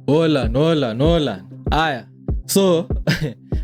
Nolan. Aya. So,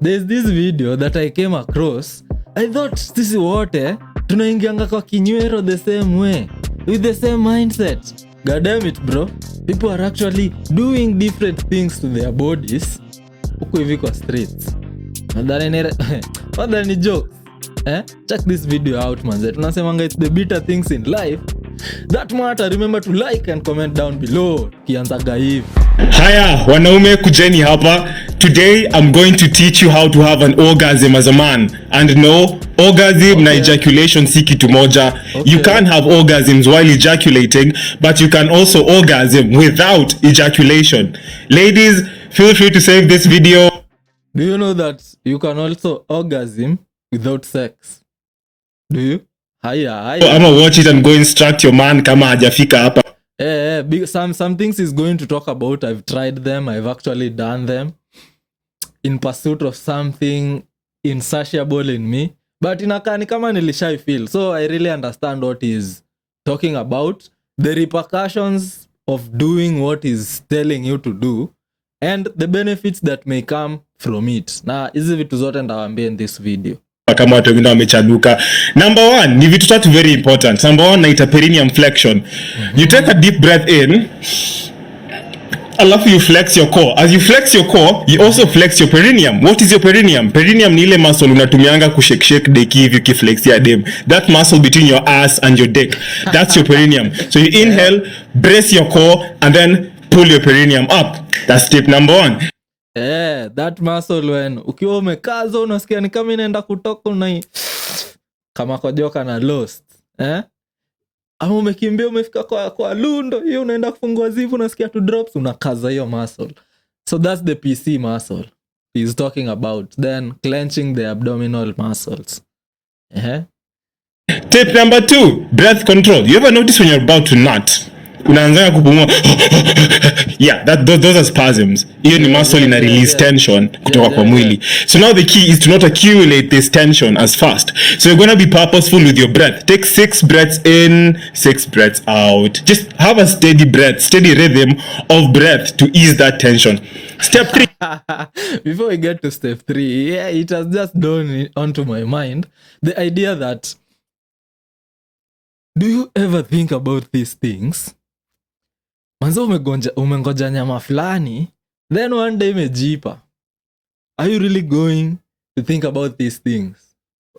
there's this video that I came across. I thought sisi wote tunaingianga kwa kinywero the same way, with the same mindset. God damn it, bro. People are actually doing different things to their bodies huku hivi kwa streets. Nadhani jokes. Check this video out, manze. Tunasemanga it's the bitter things in life that matter. Remember to like and comment down below. Kianzaga hivi. Haya, wanaume kujeni hapa. Today I'm going to teach you how to have an orgasm as a man. And no, orgasm na ejaculation si kitu moja. You can't have orgasms while ejaculating, but you can also orgasm without ejaculation. Ladies, feel free to save this video. Do you know that you can also orgasm without sex? Do you? Haya. I'ma watch it and go instruct your man kama hajafika hapa. Some things he's going to talk about, I've tried them, I've actually done them in pursuit of something insatiable in me, but inakani kama nilishai feel. So I really understand what he's talking about, the repercussions of doing what he's telling you to do, and the benefits that may come from it. Na hizi vitu zote ndawaambia in this video. Kama watu wengine wamechanuka. Number 1, ni vitu tatu very important. Number 1, naita perineum flexion. You take a deep breath in, alafu you flex your core. As you flex your core, you also flex your perineum. What is your perineum? Perineum ni ile muscle unatumianga kushake deki hivi ukiflex ya dem. That muscle between your ass and your dick. That's your perineum. So you inhale, brace your core, and then pull your perineum up. That's tip number 1. That muscle when ukiwa umekaza unasikia ni kama inaenda kutoka kama kwa joka na lost. Ama umekimbia umefika kwa lundo, hiyo unaenda kufungua zivu unasikia tu drops, unakaza hiyo muscle. So that's the PC muscle he's talking about. Then clenching the abdominal muscles. Tip number 2, breath control. You ever notice when you're about to nut, unaanza kupumua? Yeah, those are spasms. Hiyo ni muscle ina release tension kutoka kwa mwili. So now the key is to not accumulate this tension as fast. So you're going to be purposeful with your breath. Take 6 breaths in, 6 breaths out. Just have a steady breath, steady rhythm of breath to ease that tension. Step 3. Before we get to step 3, it has just dawned onto my mind the idea that, do you ever think about these things? Manzo umengoja nyama fulani, then one day imejipa. Are you really going to think about these things?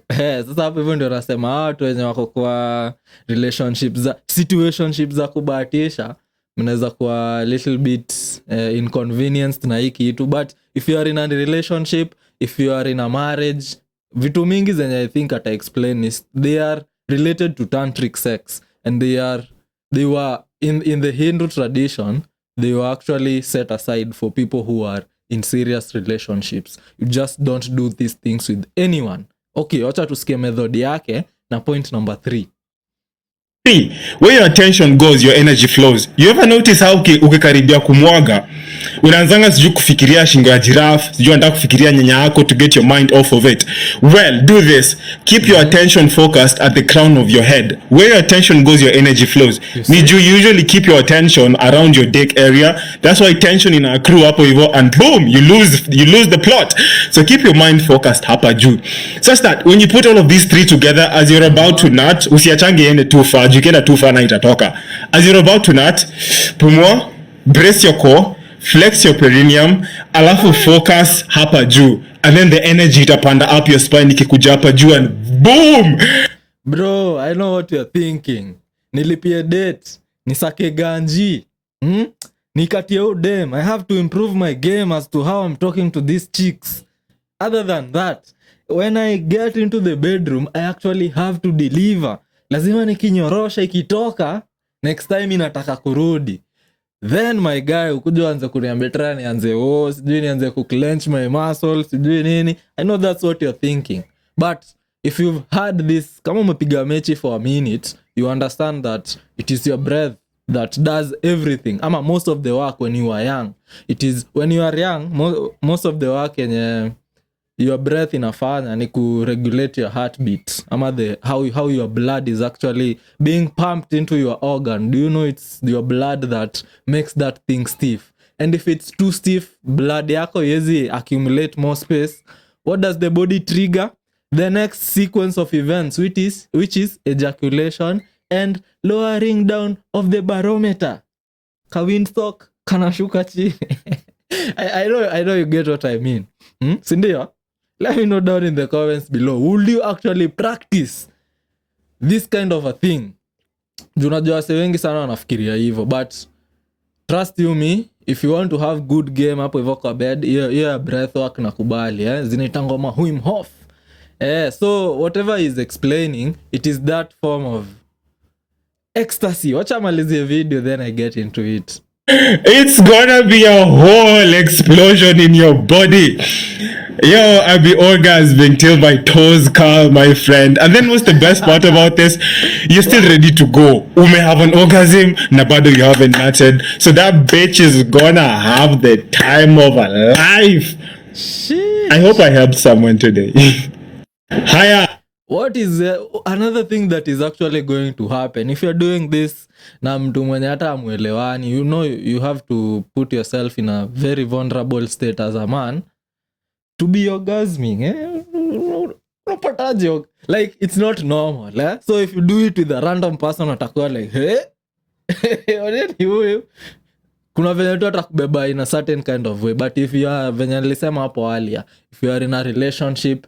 Sasa hapo hivyo ndio nasema watu wenye wako kwa situationships za kubahatisha, mnaweza kuwa little bit inconvenienced na hiki kitu. But if you are in a relationship, if you are in a marriage, vitu mingi zenye I think ata explain is they are related to tantric sex, and they were in the Hindu tradition, they were actually set aside for people who are in serious relationships. You just don't do these things with anyone. Okay, wacha tusikie method yake na point number 3. Where your attention goes, your energy flows. You ever notice how ukikaribia kumwaga unaanzanga siju kufikiria shingo ya giraffe, siju anataka kufikiria nyanya yako to get your mind off of it? Well, do this. Keep your attention focused at the crown of your head. Where your attention goes, your energy flows. Need you usually keep your attention around your dick area. That's why tension in a crew hapo hivyo, and boom, you lose the plot. So keep your mind focused hapa juu. Such that when you put all of these 3 together, as you're about to nut, usiachange ende too far. Ukienda too far na itatoka. As you're about to nut, pumua, brace your core, flex your perineum, alafu focus hapa juu, and then the energy itapanda up your spine ikikuja hapa juu, and boom. Bro, I know what you're thinking. Nilipie date, nisake ganji, nikatie udem. I have to improve my game as to how I'm talking to these chicks. Other than that, when I get into the bedroom, I actually have to deliver. Lazima nikinyorosha ikitoka, next time inataka kurudi. Then my guy ukuja anze kuniambia tena nianze sijui nianze kuclench my muscles, sijui nini. I know that's what you're thinking. But if you've had this, kama umepiga mechi for a minute, you understand that it is your breath that does everything. Ama most of the work when you are young. It is when you are young, most of the work yenye your breath inafanya ni kuregulate your heartbeat, ama how your blood is actually being pumped into your organ. Do you know it's your blood that makes that thing stiff? and if it's too stiff, blood yako yezi accumulate more space. What does the body trigger? The next sequence of events, which is ejaculation and lowering down of the barometer. Kawinstock kanashuka chini. I know you get what I mean. Sindio? Let me know down in the comments below. Would you actually practice this kind of a thing? Junajua wase wengi sana wanafikiria hivyo, but trust you me, if you want to have good game hapo hivyo kwa bed, hiyo breathwork nakubali, zinaitangwa mahuim hof. So whatever is explaining, it is that form of ecstasy. Wacha malizie video, then I get into it. It's gonna be a whole explosion in your body. Yo, I'll be orgasming till my toes curl, my friend. And then what's the best part about this? You're still ready to go. You may have an orgasm, na bado you haven't nutted. So that bitch is gonna have the time of a life. Shit. I hope I helped someone today. Hiya. What is another thing that is actually going to happen if you're doing this na mtu mwenye hata amuelewani? You know, you have to put yourself in a very vulnerable state as a man to be orgasming. Like, it's not normal. So if you do it with a random person, utakuwa like, kuna venye tu atakubeba in a certain kind of way. But if you are, venye nilisema hapo earlier, if you are in a relationship,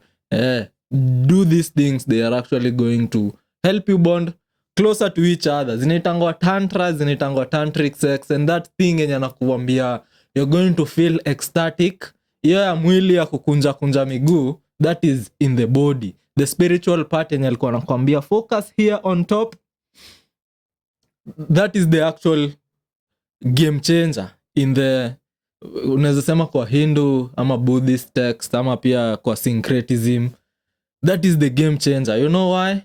do these things, they are actually going to help you bond closer to each other. Zinaitangwa tantra, zinaitangwa tantric sex, and that thing yenye nakuambia you're going to feel ecstatic. Hiyo ya mwili ya kukunja miguu, that is in the body. The spiritual part yenye alikuwa nakwambia focus here on top, that is the actual game changer in the, unaweza sema kwa Hindu ama Buddhist text ama pia kwa syncretism. That is the game changer. You know why?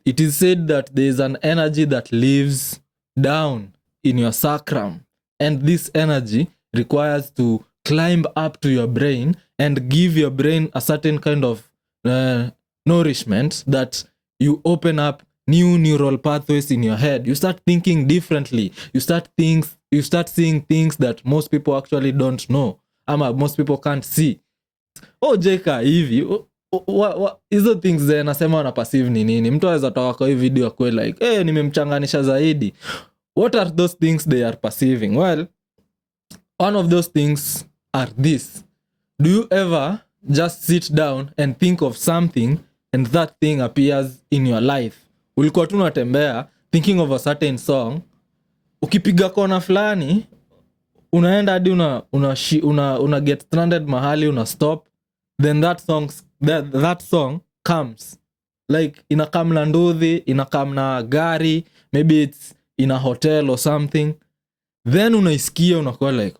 It is said that there is an energy that lives down in your sacrum, and this energy requires to climb up to your brain and give your brain a certain kind of nourishment that you open up new neural pathways in your head. You start thinking differently. You start seeing things that most people actually don't know, ama most people can't see. Jeka hivi hizo things ze nasema wana passive ni nini? Mtu aweza toka kwa hii video akwe like, nimemchanganisha zaidi. What are those things they are perceiving? Well, one of those things are this. Do you ever just sit down and think of something and that thing appears in your life? Ulikuwa tu unatembea thinking of a certain song, ukipiga kona fulani unaenda hadi una get stranded mahali, una stop, then that song comes. Like inakam na nduthi, inakam na gari, maybe it's in a hotel or something. Then unaisikia unakuwa like,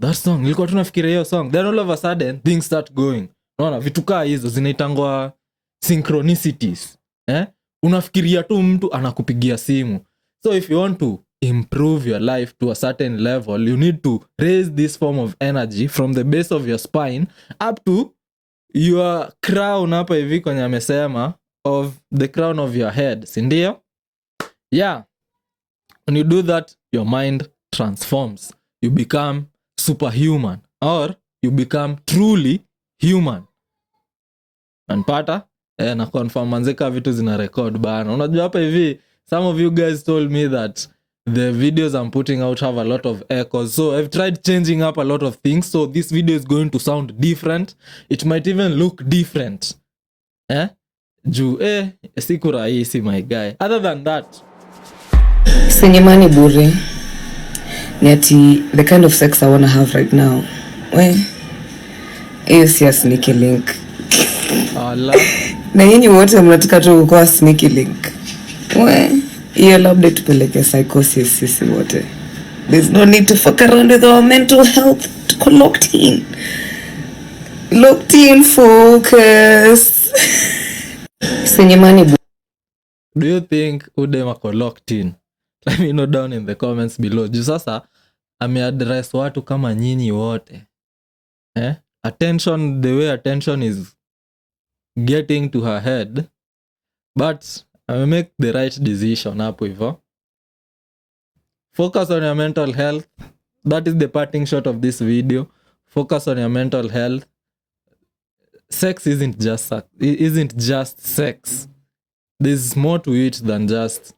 that song, nilikuwa tunafikiria hiyo song. Then all of a sudden things start going. Unaona vitu kaa hizo zinaitangwa synchronicities. Unafikiria tu mtu anakupigia simu. So if you want to improve your life to a certain level, you need to raise this form of energy from the base of your spine up to your crown hapa hivi kwenye amesema, of the crown of your head. Sindio? Yeah. When you do that, your mind transforms. You become superhuman, or you become truly human. Anpata? Na confirm manzeka vitu zina record bana. Unajua hapa hivi, some of you guys told me that the videos I'm putting out have a lot of echoes. So I've tried changing up a lot of things. So this video is going to sound different. It might even look different. Siku rahisi, my guy. Other than that, Senyemani bure. Neti, the kind of sex I want to have right now. Is your sneaky link. Allah. Na nyinyi wote mnataka tu kwa sneaky link. Hiyo labda tupeleke psychosis sisi wote. There's no need to fuck around with our mental health. Tuko locked in. Locked in, focus. Senyemani bure. Do you think Udem ako locked in? Let me know down in the comments below. Juu sasa ameaddress watu kama nyinyi wote. Attention, the way attention is getting to her head, but I make the right decision hapo hivyo. Focus on your mental health, that is the parting shot of this video. Focus on your mental health. Sex isn't just sex. There's more to it than just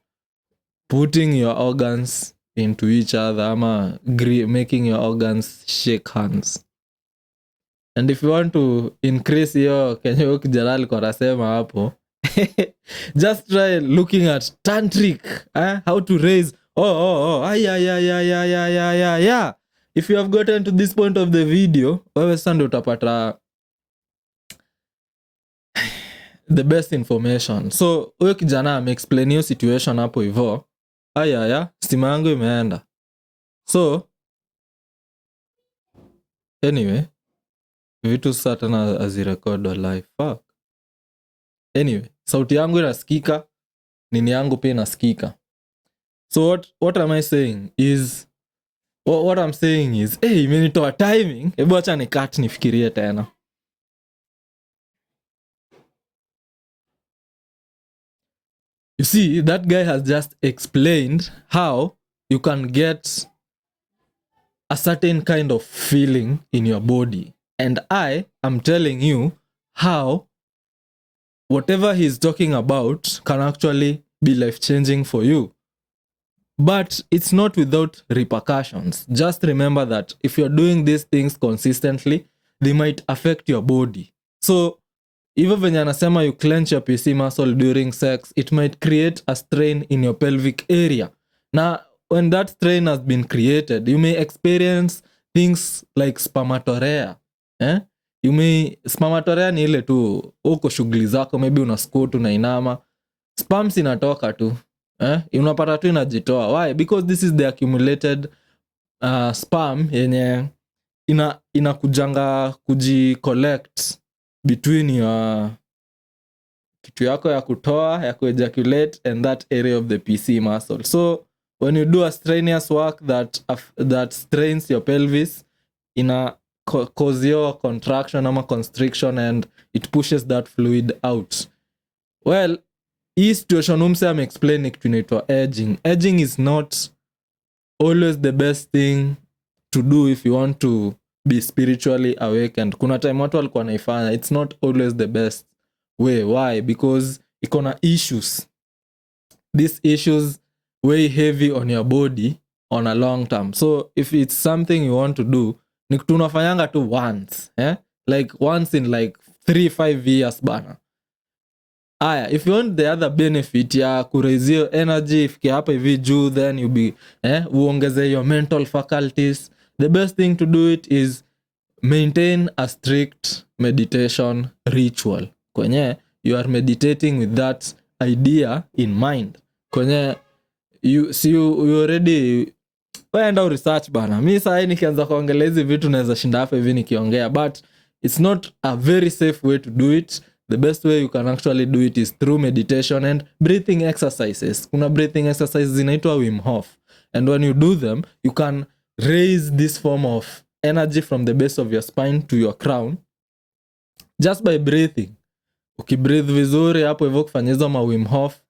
putting your organs into each other ama making your organs shake hands. And if you want to increase your Kenya kijana alikuwa anasema hapo, just try looking at tantric, how to raise yeah. If you have gotten to this point of the video, wewe sasa ndio utapata the best information. So huyo kijana ameexplain hiyo situation hapo hivyo. Stima yangu imeenda. So anyway, vitu sasa tena azirecord live. Fuck. Anyway, sauti yangu inasikika, nini yangu pia inasikika. So what am I saying is, what I'm saying is, imenitoa timing. Hebu acha ni cut nifikirie tena. You see, that guy has just explained how you can get a certain kind of feeling in your body. And I am telling you how whatever he's talking about can actually be life-changing for you. But it's not without repercussions. Just remember that if you're doing these things consistently, they might affect your body. So, even when you clench your PC muscle during sex, it might create a strain in your pelvic area. Now, when that strain has been created, you may experience things like spermatorrhea. Spermatorrhea ni ile tu uko shughuli zako, maybe una squat, unainama, sperms inatoka tu. Unapata tu inajitoa. Why? Because this is the accumulated sperm yenye inakujanga kujicollect between your kitu yako ya kutoa, ya kuejaculate, and that area of the PC muscle. So when you do a strenuous work that strains your pelvis, cause your contraction ama constriction, and it pushes that fluid out. Well, hii situation I'm explaining kitu inaitwa edging. Edging is not always the best thing to do if you want to be spiritually awakened. Kuna time watu walikuwa naifanya. It's not always the best way. Why? Because ikona issues. These issues weigh heavy on your body on a long term. So if it's something you want to do, ni kitu unafanyanga tu once. Like once in like 3-5 years bana. If you want the other benefit ya kuraise your energy, ifike hapa hivi juu, then you be uongeze your mental faculties, the best thing to do it is maintain a strict meditation ritual. Kwenye you are meditating with that idea in mind. Kwenye you already enda research bana. Mimi sasa nikianza kuongelea hizi vitu naweza shinda hapa hivi nikiongea, but it's not a very safe way to do it. The best way you can actually do it is through meditation and breathing exercises. Kuna breathing exercises zinaitwa Wim Hof. And when you do them, you can raise this form of energy from the base of your spine to your crown just by breathing. Ukibreathe vizuri hapo hivyo kufanya hizo Wim Hof.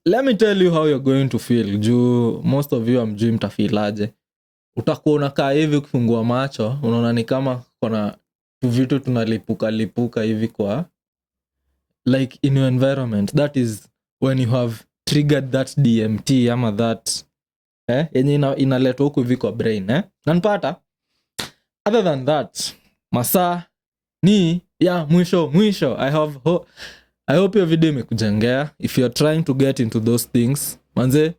Let me tell you how you're going to feel. Most of you amjui mtafeel aje. Utakuwa unakaa hivi ukifungua macho, unaona ni kama kuna vitu tunalipuka hivi kwa like in your environment. That is when you have triggered that DMT ama that yenye inaletwa huku hivi kwa brain. Nanipata? Other than that, masaa ni ya mwisho. I hope your video imekujengea. If you're trying to get into those things, manze,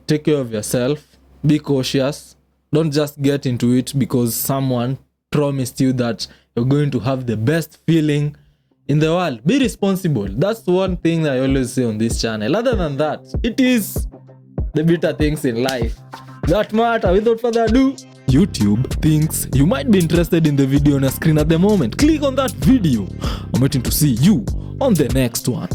take care of yourself. Be cautious. Don't just get into it because someone promised you that you're going to have the best feeling in the world. Be responsible. That's one thing that I always say on this channel. Other than that, it is the bitter things in life that matter. Without further ado, YouTube thinks you might be interested in the video on your screen at the moment. Click on that video. I'm waiting to see you on the next one.